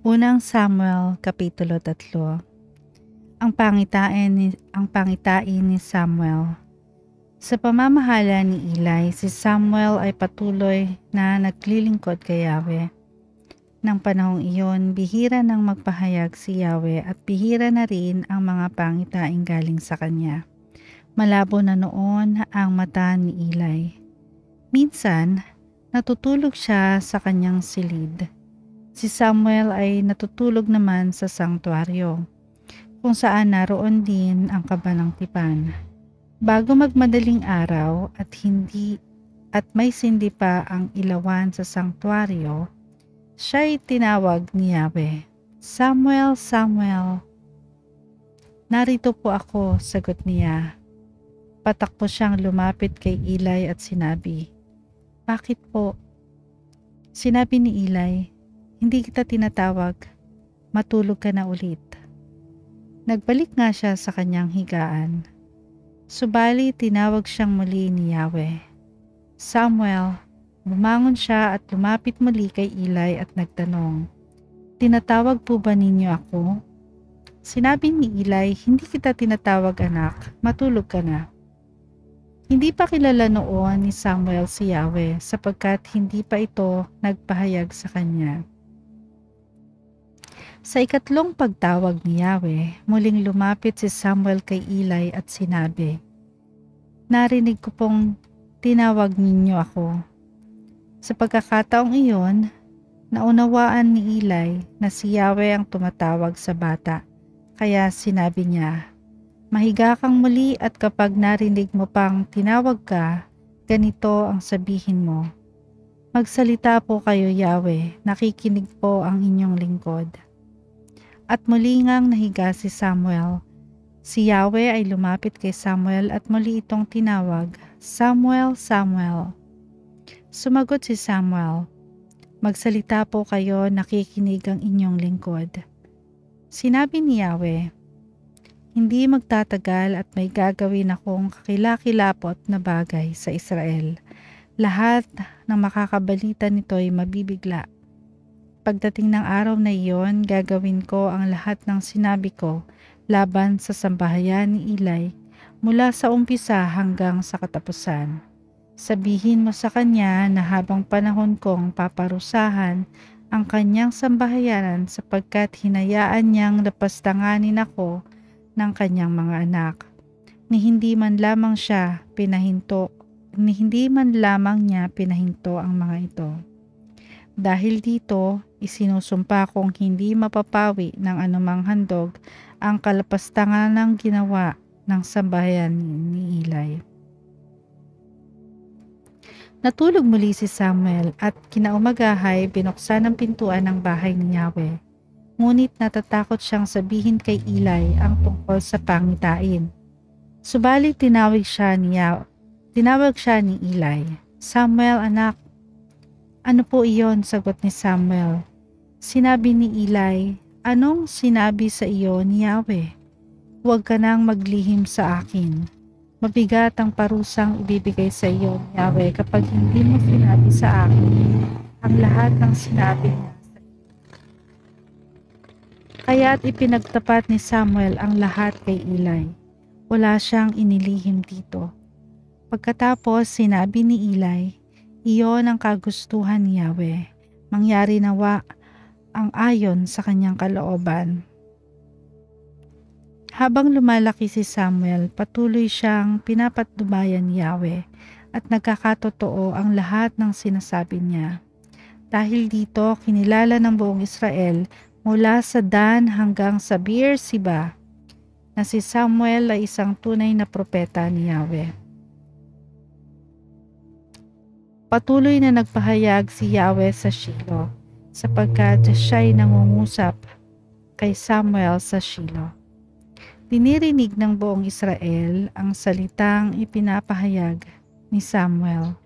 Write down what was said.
Unang Samuel Kapitulo 3. Ang pangitain ni Samuel. Sa pamamahala ni Eli, si Samuel ay patuloy na naglilingkod kay Yahweh. Nang panahong iyon, bihira nang magpahayag si Yahweh at bihira na rin ang mga pangitain galing sa kanya. Malabo na noon ang mata ni Eli. Minsan, natutulog siya sa kanyang silid. Si Samuel ay natutulog naman sa sangtuaryo, kung saan naroon din ang kabanang tipan. Bago magmadaling araw at may sindi pa ang ilawan sa sangtuaryo, siya'y tinawag ni Yahweh, "Samuel, Samuel." "Narito po ako," sagot niya. Patakbo siyang lumapit kay Eli at sinabi, "Bakit po?" Sinabi ni Eli, "Hindi kita tinatawag, matulog ka na ulit." Nagbalik nga siya sa kanyang higaan. Subali tinawag siyang muli ni Yahweh, "Samuel." Bumangon siya at lumapit muli kay Eli at nagtanong, "Tinatawag po ba ninyo ako?" Sinabi ni Eli, "Hindi kita tinatawag, anak, matulog ka na." Hindi pa kilala noon ni Samuel si Yahweh sapagkat hindi pa ito nagpahayag sa kanya. Sa ikatlong pagtawag ni Yahweh, muling lumapit si Samuel kay Eli at sinabi, "Narinig ko pong tinawag ninyo ako." Sa pagkakataong iyon, naunawaan ni Eli na si Yahweh ang tumatawag sa bata, kaya sinabi niya, "Mahiga kang muli at kapag narinig mo pang tinawag ka, ganito ang sabihin mo, 'Magsalita po kayo, Yahweh, nakikinig po ang inyong lingkod.'" At muli ngang nahiga si Samuel. Si Yahweh ay lumapit kay Samuel at muli itong tinawag, "Samuel, Samuel." Sumagot si Samuel, "Magsalita po kayo, nakikinig ang inyong lingkod." Sinabi ni Yahweh, "Hindi magtatagal at may gagawin akong kakilakilapot na bagay sa Israel. Lahat ng makakabalita nito'y mabibigla. Pagdating ng araw na iyon, gagawin ko ang lahat ng sinabi ko laban sa sambahayan ni Eli mula sa umpisa hanggang sa katapusan. Sabihin mo sa kanya na habang panahon kong paparusahan ang kanyang sambahayanan sapagkat hinayaan niyang lapastanganin ako ng kanyang mga anak, ni hindi man lamang niya pinahinto ang mga ito. Dahil dito, isinusumpa kong hindi mapapawi ng anumang handog ang kalapastanganang ginawa ng sambahayan ni Eli." Natulog muli si Samuel at kinaumagahay binuksan ang pintuan ng bahay ni Yahweh. Ngunit natatakot siyang sabihin kay Eli ang tungkol sa pangitain. Subalit tinawag siya ni Eli, "Samuel, anak." "Ano po iyon?" sagot ni Samuel. Sinabi ni Eli, "Anong sinabi sa iyo ni Yahweh? Huwag ka nang maglihim sa akin. Mabigat ang parusang ibibigay sa iyo ni Yahweh kapag hindi mo sinabi sa akin ang lahat ng sinabi niya sa iyo." Kaya't ipinagtapat ni Samuel ang lahat kay Eli. Wala siyang inilihim dito. Pagkatapos sinabi ni Eli, "Iyon ang kagustuhan ni Yahweh. Mangyari nawa ang ayon sa kanyang kalooban." Habang lumalaki si Samuel, patuloy siyang pinapatnubayan ni Yahweh at nagkakatotoo ang lahat ng sinasabi niya. Dahil dito, kinilala ng buong Israel mula sa Dan hanggang sa Beer-sheba na si Samuel ay isang tunay na propeta ni Yahweh. Patuloy na nagpahayag si Yahweh sa Shilo, sapagkat siya'y nangungusap kay Samuel sa Shilo. Dinirinig ng buong Israel ang salitang ipinapahayag ni Samuel.